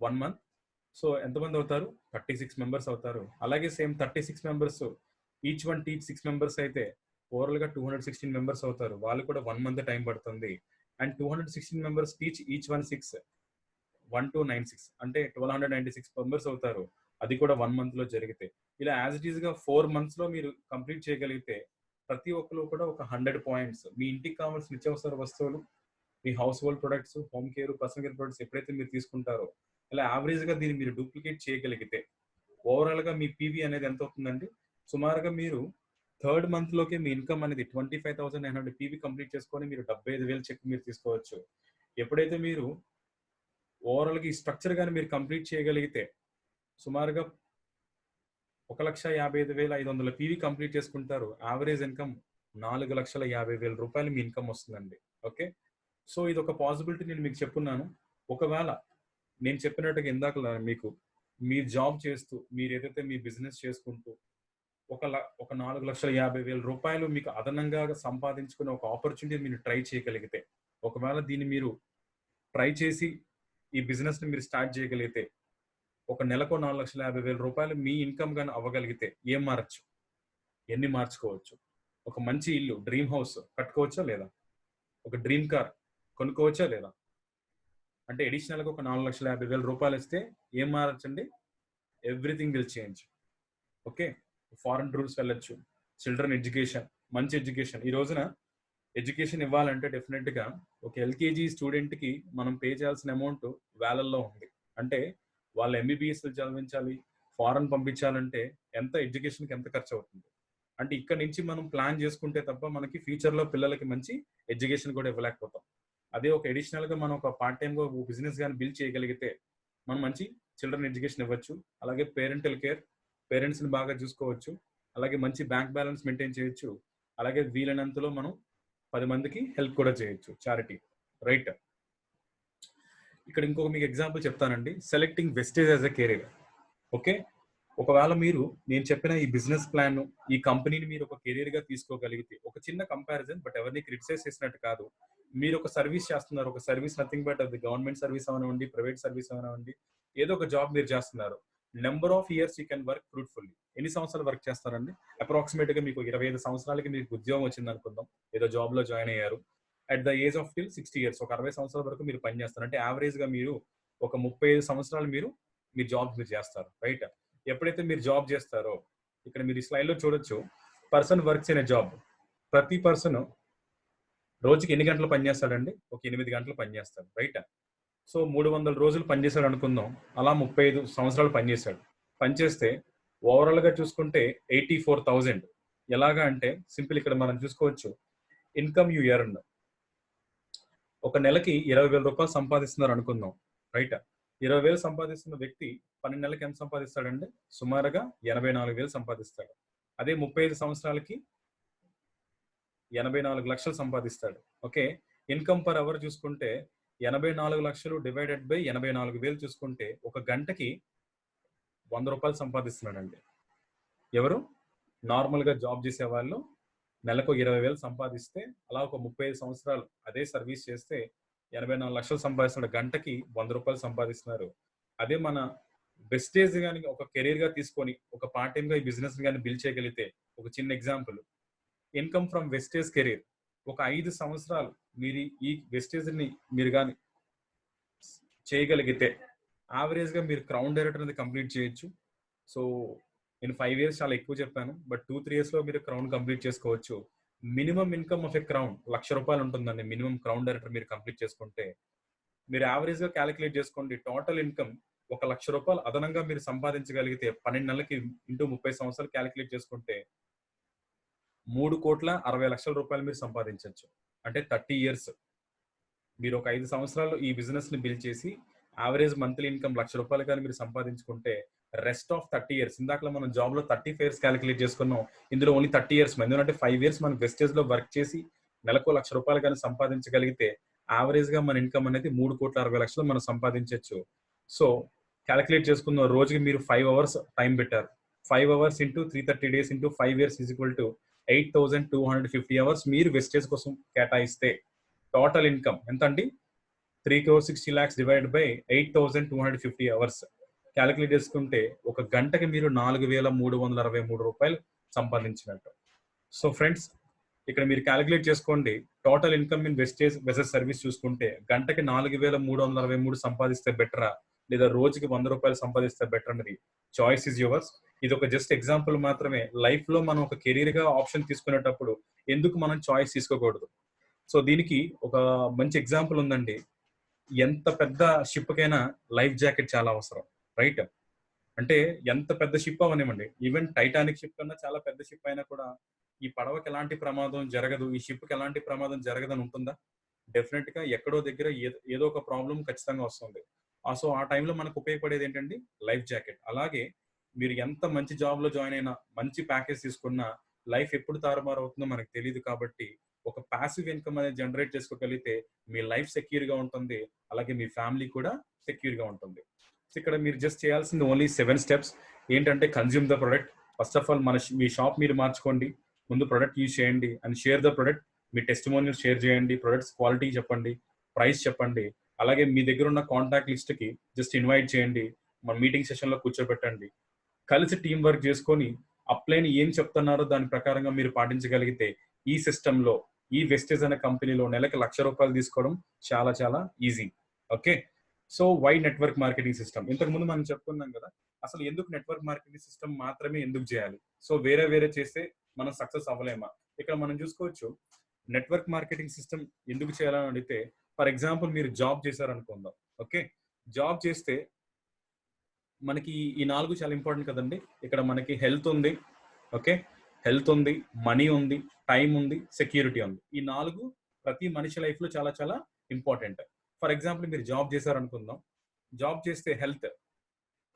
Speaker 1: 1 month. సో ఎంతమంది అవుతారు? 36 మెంబర్స్ అవుతారు. అలాగే same 36 members each one teach 6 members అయితే ఓవరాల్ గా 216 మెంబర్స్ అవుతారు. వాళ్ళు కూడా 1 మంత్ టైం పడుతుంది. And 216 members teach each one 6, 1296 అంటే 1296 మెంబర్స్ అవుతారు. అది కూడా 1 మంత్ లో జరిగితే. ఇలా యాజ్ ఇట్ ఈస్ గా 4 మంత్స్ లో మీరు కంప్లీట్ చేయగలిగితే ప్రతి ఒక్కరు కూడా ఒక 100 పాయింట్స్ మీ ఇంటికి కావాల్సిన నిత్యావసర వస్తువులు, మీ household products, home care, personal care products ఎప్పుడైతే మీరు తీసుకుంటారో, ఇలా యావరేజ్ గా దీన్ని మీరు డూప్లికేట్ చేయగలిగితే ఓవరాల్ గా మీ పీవీ అనేది ఎంత అవుతుందండి? సుమారుగా మీరు థర్డ్ మంత్ లోకి మీ ఇన్కమ్ అనేది 25,900 పీవీ కంప్లీట్ చేసుకొని మీరు 75,000 చెక్ మీరు తీసుకోవచ్చు. ఎప్పుడైతే మీరు ఓవరాల్ గా ఈ స్ట్రక్చర్ గాని మీరు కంప్లీట్ చేయగలిగితే సుమారుగా 1,55,500 పీవీ కంప్లీట్ చేసుకుంటారు. యావరేజ్ ఇన్కమ్ 4,50,000 రూపాయలు మీ ఇన్కమ్ వస్తుందండి. ఓకే, సో ఇది ఒక పాసిబిలిటీ నేను మీకు చెప్పున్నాను. ఒకవేళ నేను చెప్పినట్టుగా ఇందాక మీకు మీరు జాబ్ చేస్తూ మీరు ఏదైతే మీ బిజినెస్ చేసుకుంటూ ఒక 4,50,000 రూపాయలు మీకు అదనంగా సంపాదించుకునే ఒక ఆపర్చునిటీ మీరు ట్రై చేయగలిగితే, ఒకవేళ దీన్ని మీరు ట్రై చేసి ఈ బిజినెస్ ని మీరు స్టార్ట్ చేయగలిగితే, ఒక నెలకు 4,50,000 రూపాయలు మీ ఇన్కమ్ గాని అవ్వగలిగితే ఏం మారచ్చు? ఎన్ని మార్చుకోవచ్చు? ఒక మంచి ఇల్లు, డ్రీమ్ హౌస్ కట్టుకోవచ్చా లేదా? ఒక డ్రీమ్ కార్ కొనుక్కోవచ్చా లేదా? అంటే అడిషనల్ గా ఒక 4,50,000 రూపాయలు ఇస్తే ఏం మారచ్చండి? Everything will change. Okay, foreign tours వెళ్ళొచ్చు, చిల్డ్రన్ ఎడ్యుకేషన్, మంచి ఎడ్యుకేషన్. ఈ రోజున ఎడ్యుకేషన్ ఇవ్వాలంటే డెఫినెట్ గా ఒక ఎల్కేజీ స్టూడెంట్ కి మనం పే చేయాల్సిన అమౌంట్ వేలల్లో ఉంది. అంటే వాళ్ళు ఎంబీబీఎస్ చదివించాలి, ఫారెన్ పంపించాలంటే ఎంత ఎడ్యుకేషన్ కి ఎంత ఖర్చు అవుతుంది? అంటే ఇక్కడ నుంచి మనం ప్లాన్ చేసుకుంటే తప్ప మనకి ఫ్యూచర్ లో పిల్లలకి మంచి ఎడ్యుకేషన్ కూడా ఇవ్వలేకపోతాం. అదే ఒక అడిషనల్ గా మనం ఒక పార్ట్ టైమ్ గా బిజినెస్ గాని బిల్డ్ చేయగలిగితే మనం మంచి చిల్డ్రన్ ఎడ్యుకేషన్ ఇవ్వచ్చు. అలాగే పేరెంటల్ కేర్, పేరెంట్స్ ని బాగా చూసుకోవచ్చు. అలాగే మంచి బ్యాంక్ బ్యాలెన్స్ మెయింటైన్ చేయొచ్చు. అలాగే వీలైనంతలో మనం 10 మందికి హెల్ప్ కూడా చేయొచ్చు, చారిటీ, రైట్? ఇక్కడ ఇంకొక మీకు ఎగ్జాంపుల్ చెప్తానండి. Selecting Vestige as a career. Okay. ఒకవేళ మీరు నేను చెప్పిన ఈ బిజినెస్ ప్లాన్, ఈ కంపెనీని మీరు ఒక కెరీర్ గా తీసుకోగలిగితే, ఒక చిన్న కంపారిజన్, బట్ ఎవరిని క్రిటిసైజ్ చేసినట్టు కాదు. మీరు ఒక సర్వీస్ చేస్తున్నారు. ఒక సర్వీస్ నథింగ్ బట్ అది గవర్నమెంట్ సర్వీస్ అవనివ్వండి, ప్రైవేట్ సర్వీస్ అవనివ్వండి, ఏదో ఒక జాబ్ మీరు చేస్తున్నారు. Number of years you can work fruitfully. ఎన్ని సంవత్సరాలు వర్క్ చేస్తారండి? అప్రాక్సిమేట్ గా మీకు 25 సంవత్సరాలకి మీకు ఉద్యోగం వచ్చింది అనుకుందాం. ఏదో జాబ్ లో జాయిన్ అయ్యారు. At the age of till 60 years, ఒక 60 సంవత్సరాల వరకు మీరు పని చేస్తారు. అంటే యావరేజ్ గా మీరు ఒక 35 సంవత్సరాలు మీరు మీ జాబ్ మీరు చేస్తారు, రైట్? ఎప్పుడైతే మీరు జాబ్ చేస్తారో, ఇక్కడ మీరు ఈ స్లైడ్ లో చూడొచ్చు, person works in a job. ప్రతి పర్సన్ రోజుకి ఎన్ని గంటలు పనిచేస్తాడండి? ఒక 8 గంటలు పనిచేస్తాడు, రైట్? సో 300 రోజులు పనిచేశాడు అనుకుందాం. అలా 35 సంవత్సరాలు పనిచేశాడు. పనిచేస్తే ఓవరాల్ గా చూసుకుంటే 84,000. ఎలాగా అంటే సింపుల్, ఇక్కడ మనం చూసుకోవచ్చు, ఇన్కమ్ యూ ఎర్న్. ఒక నెలకి 20,000 రూపాయలు సంపాదిస్తున్నారు అనుకుందాం, రైట్? 20,000 సంపాదిస్తున్న వ్యక్తి 12 నెలలకు ఎంత సంపాదిస్తాడండి? సుమారుగా 84,000 సంపాదిస్తాడు. అదే 35 సంవత్సరాలకి 84 లక్షలు సంపాదిస్తాడు. ఓకే. ఇన్కమ్ పర్ అవర్ చూసుకుంటే 84 లక్షలు డివైడెడ్ బై 84,000 చూసుకుంటే ఒక గంటకి 100 రూపాయలు సంపాదిస్తున్నాడండి. ఎవరు? నార్మల్ గా జాబ్ చేసే వాళ్ళు నెలకు 20,000 సంపాదిస్తే, అలా ఒక 35 సంవత్సరాలు అదే సర్వీస్ చేస్తే 84 లక్షలు సంపాదిస్తున్న గంటకి 100 రూపాయలు సంపాదిస్తున్నారు. అదే మన వెస్టేజ్ గాని ఒక కెరీర్ గా తీసుకొని ఒక పార్ట్ టైం గా ఈ బిజినెస్ గాని బిల్డ్ చేయగలిగితే, ఒక చిన్న example, income from Vestige career, ఒక 5 సంవత్సరాలు మీరు ఈ వెస్టేజ్ ని మీరు కానీ చేయగలిగితే యావరేజ్ గా మీరు క్రౌన్ డైరెక్టర్ అనేది కంప్లీట్ చేయొచ్చు. సో నేను 5 ఇయర్స్ చాలా ఎక్కువ చెప్పాను, బట్ 2-3 ఇయర్స్ లో మీరు క్రౌన్ కంప్లీట్ చేసుకోవచ్చు. Minimum income of a crown 1,00,000 రూపాయలు ఉంటుందండి. మినిమం క్రౌన్ డైరెక్టర్ మీరు కంప్లీట్ చేసుకుంటే, మీరు యావరేజ్ గా క్యాలిక్యులేట్ చేసుకోండి. టోటల్ ఇన్కమ్ 1,00,000 రూపాయలు అదనంగా మీరు సంపాదించగలిగితే 12 నెలలకి ఇంటూ 30 సంవత్సరాలు క్యాలిక్యులేట్ చేసుకుంటే 3,60,00,000 రూపాయలు మీరు సంపాదించవచ్చు. అంటే 30 ఇయర్స్ మీరు ఒక 5 సంవత్సరాలు ఈ బిజినెస్ ని బిల్డ్ చేసి యావరేజ్ మంత్లీ ఇన్కమ్ 1,00,000 రూపాయలు కానీ మీరు సంపాదించుకుంటే, రెస్ట్ ఆఫ్ 30 ఇయర్స్, ఇందాక మనం జాబ్ లో 35 ఇయర్స్ క్యాలిక్యులేట్ చేసుకున్నాం, ఇందులో ఓన్లీ 30 ఇయర్స్, ఎందుకంటే 5 ఇయర్స్ మనం వెస్టేజ్ లో వర్క్ చేసి నెలకు 1,00,000 రూపాయలు కానీ సంపాదించగలిగితే యావరేజ్ గా మన ఇన్కమ్ అనేది 3,60,00,000 మనం సంపాదించవచ్చు. సో క్యాలిక్యులేట్ చేసుకున్న రోజుకి మీరు 5 అవర్స్ టైం పెట్టారు. 5 hours into 330 days into 5 years is equal to 8,250 hours మీరు వెస్టేజ్ కోసం కేటాయిస్తే టోటల్ ఇన్కమ్ ఎంత అండి? 3,60,00,000 డివైడ్ బై 8,250 అవర్స్ క్యాలిక్యులేట్ చేసుకుంటే ఒక గంటకి మీరు 4,363 రూపాయలు సంపాదించినట్టు. సో ఫ్రెండ్స్, ఇక్కడ మీరు క్యాలిక్యులేట్ చేసుకోండి. Total income in wastage వెసెస్ service చూసుకుంటే గంటకి 4,363 సంపాదిస్తే బెటరా, లేదా రోజుకి 100 రూపాయలు సంపాదిస్తే బెటర్ అనేది చాయిస్ ఇస్ యువర్స్. ఇది ఒక జస్ట్ ఎగ్జాంపుల్ మాత్రమే. లైఫ్ లో మనం ఒక కెరీర్ గా ఆప్షన్ తీసుకునేటప్పుడు ఎందుకు మనం చాయిస్ తీసుకోకూడదు? సో దీనికి ఒక మంచి ఎగ్జాంపుల్ ఉందండి. ఎంత పెద్ద షిప్ కైనా లైఫ్ జాకెట్ చాలా అవసరం, రైట్? అంటే ఎంత పెద్ద షిప్ అవనివ్వండి, ఈవెన్ టైటానిక్ షిప్ కన్నా చాలా పెద్ద షిప్ అయినా కూడా ఈ పడవకి ఎలాంటి ప్రమాదం జరగదు, ఈ షిప్ కి ఎలాంటి ప్రమాదం జరగదని ఉంటుందా? డెఫినెట్ గా ఎక్కడో దగ్గర ఏదో ఒక ప్రాబ్లం ఖచ్చితంగా వస్తుంది. సో ఆ టైంలో మనకు ఉపయోగపడేది ఏంటండి? Life jacket. అలాగే మీరు ఎంత మంచి జాబ్ లో జాయిన్ అయినా, మంచి ప్యాకేజ్ తీసుకున్నా, లైఫ్ ఎప్పుడు తారుమారు అవుతుందో మనకు తెలియదు. కాబట్టి ఒక ప్యాసివ్ ఇన్కమ్ అనేది జనరేట్ చేసుకోగలిగితే మీ లైఫ్ సెక్యూర్ గా ఉంటుంది, అలాగే మీ ఫ్యామిలీ కూడా సెక్యూర్ గా ఉంటుంది. సో ఇక్కడ మీరు జస్ట్ చేయాల్సింది ఓన్లీ 7 స్టెప్స్. ఏంటంటే consume the product. First of all me shop మీరు మార్చుకోండి, ముందు ప్రొడక్ట్ యూజ్ చేయండి, and share the product. Me testimonial share చేయండి, ప్రొడక్ట్స్ క్వాలిటీ చెప్పండి, ప్రైస్ చెప్పండి. అలాగే మీ దగ్గర ఉన్న కాంటాక్ట్ లిస్ట్ కి జస్ట్ ఇన్వైట్ చేయండి, మన మీటింగ్ సెషన్ లో కూర్చోబెట్టండి. కలిసి టీం వర్క్ చేసుకొని అప్లైన్ ఏం చెప్తున్నారో దాని ప్రకారంగా మీరు పాటించగలిగితే ఈ సిస్టమ్ లో, ఈ వెస్టేజ్ అనే కంపెనీలో నెలకు 1,00,000 రూపాయలు తీసుకోవడం చాలా చాలా easy. Okay. So why network marketing system? ఇంతకు ముందు మనం చెప్పుకున్నాం కదా, అసలు ఎందుకు నెట్వర్క్ మార్కెటింగ్ సిస్టమ్ మాత్రమే ఎందుకు చేయాలి? సో వేరే వేరే చేస్తే మనం సక్సెస్ అవ్వలేమా? ఇక్కడ మనం చూసుకోవచ్చు, నెట్వర్క్ మార్కెటింగ్ సిస్టమ్ ఎందుకు చేయాలని అడిగితే, ఫర్ ఎగ్జాంపుల్ మీరు జాబ్ చేశారనుకుందాం. ఓకే. జాబ్ చేస్తే మనకి ఈ 4 చాలా ఇంపార్టెంట్ కదండి. ఇక్కడ మనకి హెల్త్ ఉంది, ఓకే, హెల్త్ ఉంది, మనీ ఉంది, టైం ఉంది, సెక్యూరిటీ ఉంది. ఈ 4 ప్రతి మనిషి లైఫ్ లో చాలా చాలా ఇంపార్టెంట్. ఫర్ ఎగ్జాంపుల్ మీరు జాబ్ చేశారనుకుందాం. జాబ్ చేస్తే హెల్త్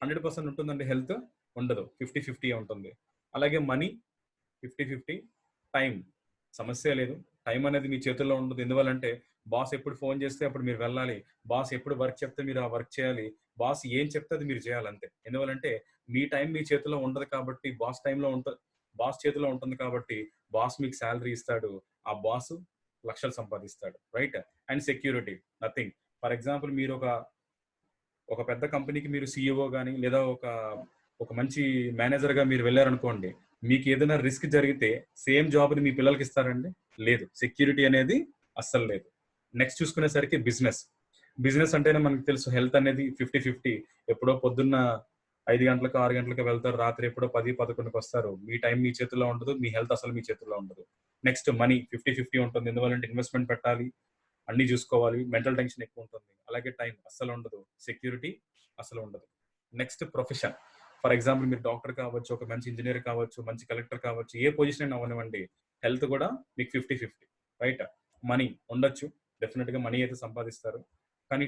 Speaker 1: 100% ఉంటుందండి? హెల్త్ ఉండదు, 50-50 ఉంటుంది. అలాగే మనీ 50-50, టైం సమస్య లేదు, టైం అనేది మీ చేతుల్లో ఉండదు. ఎందువల్లంటే బాస్ ఎప్పుడు ఫోన్ చేస్తే అప్పుడు మీరు వెళ్ళాలి. బాస్ ఎప్పుడు వర్క్ చెప్తే మీరు ఆ వర్క్ చేయాలి. బాస్ ఏం చెప్తే అది మీరు చేయాలి అంతే. ఎందువల్లంటే మీ టైం మీ చేతిలో ఉండదు కాబట్టి బాస్ చేతిలో ఉంటుంది కాబట్టి బాస్ మీకు సాలరీ ఇస్తాడు. ఆ బాస్ లక్షలు సంపాదిస్తాడు. Right? And security nothing. For example మీరు ఒక పెద్ద కంపెనీకి మీరు సీఈఓ గాని లేదా ఒక మంచి మేనేజర్‌గా మీరు వెళ్లారనుకోండి. మీకు ఏదైనా రిస్క్ జరిగితే సేమ్ జాబ్‌ని మీ పిల్లలకి ఇస్తారండి? లేదు. సెక్యూరిటీ అనేది అస్సలు లేదు. Next చూసుకునేసరికి business. బిజినెస్ అంటేనే మనకు తెలుసు హెల్త్ అనేది 50-50. ఎప్పుడో పొద్దున్న 5 గంటలకు, 6 గంటలకు వెళ్తారు. రాత్రి ఎప్పుడో 10, 11కి వస్తారు. మీ టైం మీ చేతుల్లో ఉండదు. మీ హెల్త్ అసలు మీ చేతుల్లో ఉండదు. నెక్స్ట్ మనీ 50-50 ఉంటుంది. ఎందువల్లంటే ఇన్వెస్ట్‌మెంట్ పెట్టాలి. అన్నీ చూసుకోవాలి. మెంటల్ టెన్షన్ ఎక్కువ ఉంటుంది. అలాగే టైం అస్సలు ఉండదు. సెక్యూరిటీ అసలు ఉండదు. Next profession. ఫర్ ఎగ్జాంపుల్ మీరు డాక్టర్ కావచ్చు, ఒక మంచి ఇంజినీర్ కావచ్చు, మంచి కలెక్టర్ కావచ్చు, ఏ పొజిషన్ అయినా అవ్వనివ్వండి. హెల్త్ కూడా మీకు 50-50 రైట్? మనీ ఉండొచ్చు. డెఫినిట్‌గా మనీ అయితే సంపాదిస్తారు. కానీ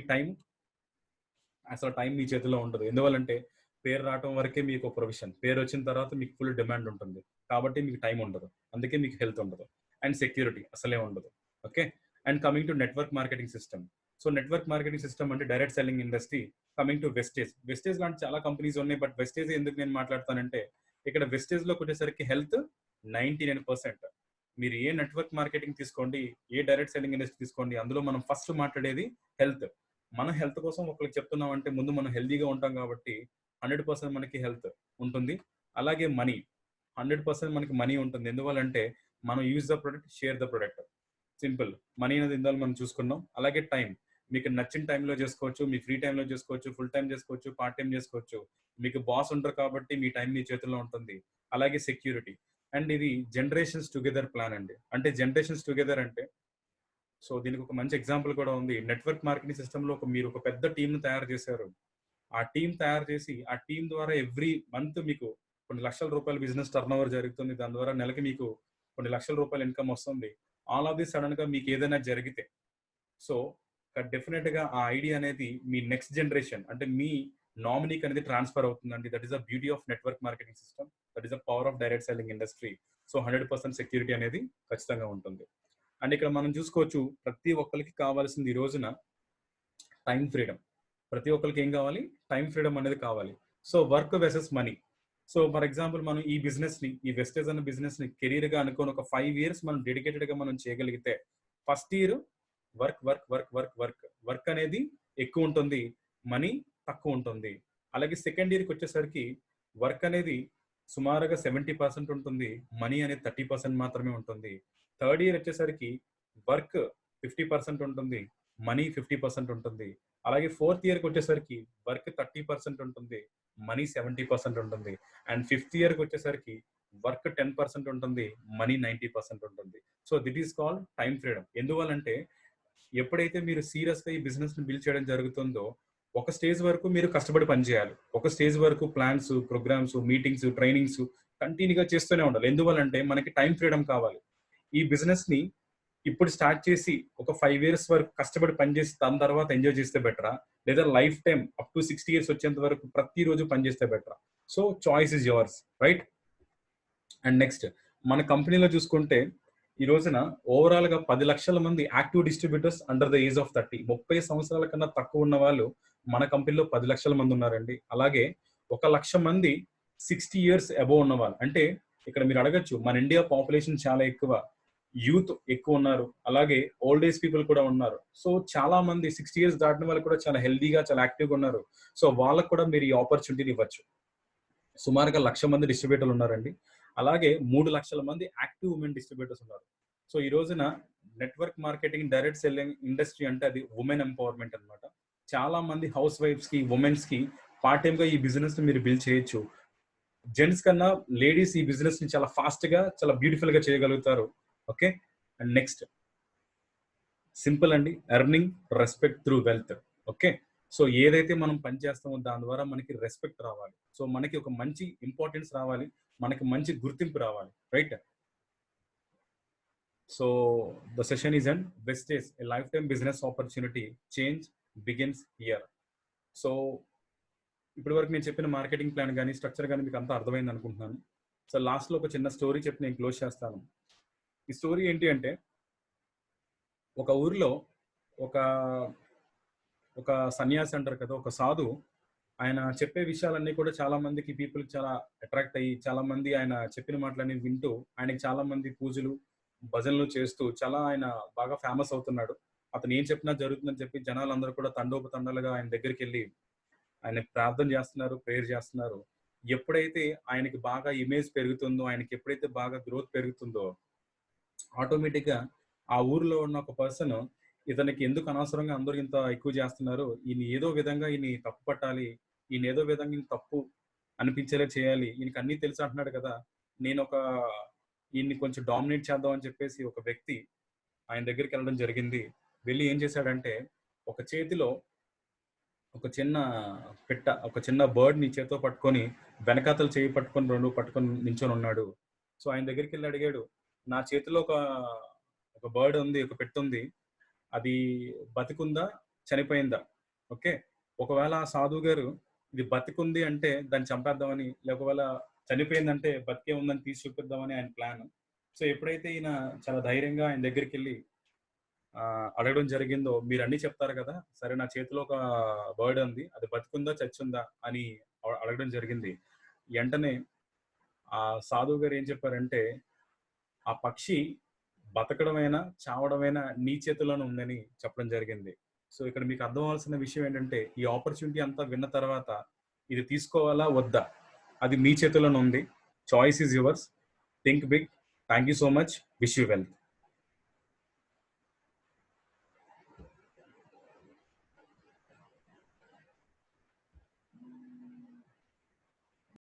Speaker 1: అసలు టైం మీ చేతిలో ఉండదు. ఎందువల్లంటే పేరు రావటం వరకే మీకు ఒక ప్రొఫెషన్. పేరొచ్చిన తర్వాత మీకు ఫుల్ డిమాండ్ ఉంటుంది. కాబట్టి మీకు టైం ఉండదు. అందుకే మీకు హెల్త్ ఉండదు. అండ్ సెక్యూరిటీ అసలే ఉండదు. Okay. And coming to network marketing system. So network marketing system అంటే direct selling industry. Coming to Vestige. Vestige లాంటి చాలా కంపెనీస్ ఉన్నాయి. బట్ వెస్టేజ్ ఎందుకు నేను మాట్లాడతానంటే ఇక్కడ వెస్టేజ్‌లోకి వచ్చేసరికి హెల్త్ 99%. మీరు ఏ నెట్వర్క్ మార్కెటింగ్ తీసుకోండి, ఏ డైరెక్ట్ సెల్లింగ్ ఇండస్ట్రీ తీసుకోండి, అందులో మనం ఫస్ట్ మాట్లాడేది హెల్త్. మన హెల్త్ కోసం ఒకళ్ళకి చెప్తున్నామంటే ముందు మనం హెల్తీగా ఉంటాం కాబట్టి 100% మనకి హెల్త్ ఉంటుంది. అలాగే మనీ 100% మనకి మనీ ఉంటుంది. ఎందువల్లంటే మనం use the product, share the product. Simple. Money అనేది ఇందాక మనం చూసుకున్నాం. అలాగే టైం. మీకు నచ్చిన టైంలో చేసుకోవచ్చు. మీ ఫ్రీ టైంలో చేసుకోవచ్చు. ఫుల్ టైం చేసుకోవచ్చు. పార్ట్ టైం చేసుకోవచ్చు. మీకు బాస్ ఉండరు కాబట్టి మీ టైం మీ చేతుల్లో ఉంటుంది. అలాగే సెక్యూరిటీ. అండ్ ఇది జనరేషన్స్ టుగెదర్ ప్లాన్ అండి. అంటే జనరేషన్స్ టుగెదర్ అంటే సో దీనికి ఒక మంచి ఎగ్జాంపుల్ కూడా ఉంది. నెట్వర్క్ మార్కెటింగ్ సిస్టమ్‌లో మీరు ఒక పెద్ద టీమ్‌ని తయారు చేశారు. ఆ టీమ్ తయారు చేసి, ఆ టీమ్ ద్వారా ఎవ్రీ మంత్ మీకు కొన్ని లక్షల రూపాయల బిజినెస్ టర్నోవర్ జరుగుతుంది. దాని ద్వారా నెలకి మీకు కొన్ని లక్షల రూపాయల ఇన్‌కమ్ వస్తుంది. ఆల్ ఆఫ్ ది సడెన్‌గా మీకు ఏదైనా జరిగితే, సో డెఫినిట్‌గా ఆ ఐడియా అనేది మీ నెక్స్ట్ జనరేషన్ అంటే మీ నామినీకి అనేది ట్రాన్స్‌ఫర్ అవుతుందండి. That is the beauty of network marketing system. That is the power of direct selling industry. So 100% security అనేది ఖచ్చితంగా ఉంటుంది. అండ్ ఇక్కడ మనం చూసుకోవచ్చు ప్రతి ఒక్కరికి కావాల్సింది ఈ రోజున టైం ఫ్రీడమ్. ప్రతి ఒక్కరికి ఏం కావాలి? టైం ఫ్రీడమ్ అనేది కావాలి. So work versus money. So for example మనం ఈ బిజినెస్‌ని, ఈ వెస్టేజ్ అనే బిజినెస్‌ని కెరియర్‌గా అనుకోని ఒక 5 ఇయర్స్ మనం డెడికేటెడ్‌గా మనం చేయగలిగితే, first year work, work, work, work, work. Work అనేది ఎక్కువ ఉంటుంది. మనీ తక్కువ ఉంటుంది. అలాగే సెకండ్ ఇయర్‌కి వచ్చేసరికి వర్క్ అనేది సుమారుగా 70% ఉంటుంది. మనీ అనేది 30% మాత్రమే ఉంటుంది. థర్డ్ ఇయర్ వచ్చేసరికి వర్క్ 50% ఉంటుంది. మనీ 50% ఉంటుంది. అలాగే ఫోర్త్ ఇయర్‌కి వచ్చేసరికి వర్క్ 30% ఉంటుంది. మనీ 70% ఉంటుంది. అండ్ ఫిఫ్త్ ఇయర్‌కి వచ్చేసరికి వర్క్ 10% ఉంటుంది. మనీ 90% ఉంటుంది. So this is called time freedom. ఎందువల్లంటే ఎప్పుడైతే మీరు సీరియస్‌గా ఈ బిజినెస్‌ని బిల్డ్ చేయడం జరుగుతుందో, ఒక స్టేజ్ వరకు మీరు కష్టపడి పని చేయాలి. ఒక స్టేజ్ వరకు ప్లాన్స్, ప్రోగ్రామ్స్, మీటింగ్స్, ట్రైనింగ్స్ కంటిన్యూగా చేస్తూనే ఉండాలి. ఎందువల్లంటే మనకి టైమ్ ఫ్రీడమ్ కావాలి. ఈ బిజినెస్‌ని ఇప్పుడు స్టార్ట్ చేసి ఒక 5 ఇయర్స్ వరకు కష్టపడి పనిచేసి దాని తర్వాత ఎంజాయ్ చేస్తే బెటరా? లేదా life time up to 60 years వచ్చేంత వరకు ప్రతిరోజు పనిచేస్తే బెటరా? So choice is yours. Right? And next మన కంపెనీలో చూసుకుంటే ఈ రోజున ఓవరాల్‌గా 10 లక్షల మంది active distributors under the age of 30. 30 సంవత్సరాల కన్నా తక్కువ ఉన్న వాళ్ళు మన కంపెనీలో 10 లక్షల మంది ఉన్నారండి. అలాగే 1,00,000 మంది 60 ఇయర్స్ అబోవ్ ఉన్నవాళ్ళు. అంటే ఇక్కడ మీరు అడగొచ్చు మన ఇండియా పాపులేషన్ చాలా ఎక్కువ. యూత్ ఎక్కువ ఉన్నారు. అలాగే ఓల్డ్ ఏజ్ పీపుల్ కూడా ఉన్నారు. సో చాలా మంది 60 ఇయర్స్ దాటిన వాళ్ళు కూడా చాలా హెల్తీగా, చాలా యాక్టివ్‌గా ఉన్నారు. సో వాళ్ళకి కూడా మీరు ఈ ఆపర్చునిటీని ఇవ్వచ్చు. సుమారుగా 1,00,000 మంది డిస్ట్రిబ్యూటర్లు ఉన్నారండి. అలాగే 3,00,000 మంది యాక్టివ్ ఉమెన్ డిస్ట్రిబ్యూటర్స్ ఉన్నారు. సో ఈ రోజున network marketing, direct selling industry అంటే అది వుమెన్ ఎంపవర్‌మెంట్ అన్నమాట. చాలా మంది హౌస్ వైఫ్స్‌కి, వుమెన్స్‌కి పార్ట్ టైమ్‌గా ఈ బిజినెస్‌ని మీరు బిల్డ్ చేయొచ్చు. జెంట్స్ కన్నా లేడీస్ ఈ బిజినెస్‌ని చాలా ఫాస్ట్‌గా, చాలా బ్యూటిఫుల్‌గా చేయగలుగుతారు. ఓకే. అండ్ నెక్స్ట్ సింపుల్ అండి. Earning respect through wealth. Okay. So ఏదైతే మనం పని చేస్తామో దాని ద్వారా మనకి రెస్పెక్ట్ రావాలి. సో మనకి ఒక మంచి ఇంపార్టెన్స్ రావాలి. మనకి మంచి గుర్తింపు రావాలి. Right? So the session is end. Vestige a life time business opportunity. Change begins here. So ఇప్పటి వరకు నేను చెప్పిన మార్కెటింగ్ ప్లాన్ గాని, స్ట్రక్చర్ గాని మీకు అంతా అర్థమైంది అనుకుంటున్నాను. సో లాస్ట్‌లో ఒక చిన్న స్టోరీ చెప్పి నేను క్లోజ్ చేస్తాను. ఈ స్టోరీ ఏంటి అంటే ఒక ఊరిలో ఒక ఒక సన్యాసి అంటారు కదా, ఒక సాధు, ఆయన చెప్పే విషయాలన్నీ కూడా చాలా మందికి పీపుల్ చాలా అట్రాక్ట్ అయ్యి, చాలా మంది ఆయన చెప్పిన మాటలన్నీ వింటూ, ఆయనకి చాలా మంది పూజలు భజనలు చేస్తూ చాలా ఆయన బాగా ఫేమస్ అవుతున్నాడు. అతను ఏం చెప్పినా జరుగుతుందని చెప్పి జనాలందరూ కూడా తండోపతండాలుగా ఆయన దగ్గరికి వెళ్ళి ఆయన ప్రార్థన చేస్తున్నారు, ప్రేయర్ చేస్తున్నారు. ఎప్పుడైతే ఆయనకి బాగా ఇమేజ్ పెరుగుతుందో, ఆయనకి ఎప్పుడైతే బాగా గ్రోత్ పెరుగుతుందో, ఆటోమేటిక్ గా ఆ ఊర్లో ఉన్న ఒక పర్సన్, ఇతనికి ఎందుకు అనవసరంగా అందరూ ఇంత ఎక్కువ చేస్తున్నారు, ఈయన ఏదో విధంగా ఈయన తప్పు పట్టాలి, ఈయన ఏదో విధంగా ఈయన తప్పు అనిపించేలా చేయాలి, ఈయనకి అన్నీ తెలుసు అంటున్నాడు కదా, నేను ఒక ఈయన్ని కొంచెం డామినేట్ చేద్దాం అని చెప్పేసి ఒక వ్యక్తి ఆయన దగ్గరికి వెళ్ళడం జరిగింది. వెళ్ళి ఏం చేశాడంటే, ఒక చేతిలో ఒక చిన్న పిట్ట, ఒక చిన్న బర్డ్‌ని చేత్తో పట్టుకొని, వెనకాతల చెయ్యి పట్టుకొని 2 పట్టుకొని నించొనున్నాడు. సో, ఆయన దగ్గరికెళ్లి అడిగాడు, "నా చేతిలో ఒక బర్డ్ ఉంది. ఒక పిట్టుంది. అది బతికుందా? చనిపోయిందా?" ఓకే. ఒకవేళ ఆ సాధువు గారు ఇది బతికుంది అంటే దాన్ని చంపేద్దామని, ఒకవేళ చనిపోయిందంటే బతికే ఉందని తీసి చూపిద్దామని ఆయన ప్లాను. సో, ఎప్పుడైతే ఈయన చాలా ధైర్యంగా ఆయన దగ్గరికెళ్లి అడగడం జరిగిందో, మీరన్నీ చెప్తారు కదా, సరే నా చేతిలో ఒక బర్డ్ ఉంది. అది బతికుందా? చచ్చుందా? అని అడగడం జరిగింది. ఎంటనే ఆ సాధువు గారు ఏం చెప్పారంటే, ఆ పక్షి బతకడమైనా, చావడమైనా నీ చేతిలోనే ఉందని చెప్పడం జరిగింది. సో, ఇక్కడ మీకు అర్థం అవ్వాల్సిన విషయం ఏంటంటే, ఈ ఆపర్చునిటీ అంతా విన్న తర్వాత ఇది తీసుకోవాలా? వద్దా? అది మీ చేతిలోనే ఉంది. Choice is yours. Think big. Thank you so much. Wish you well.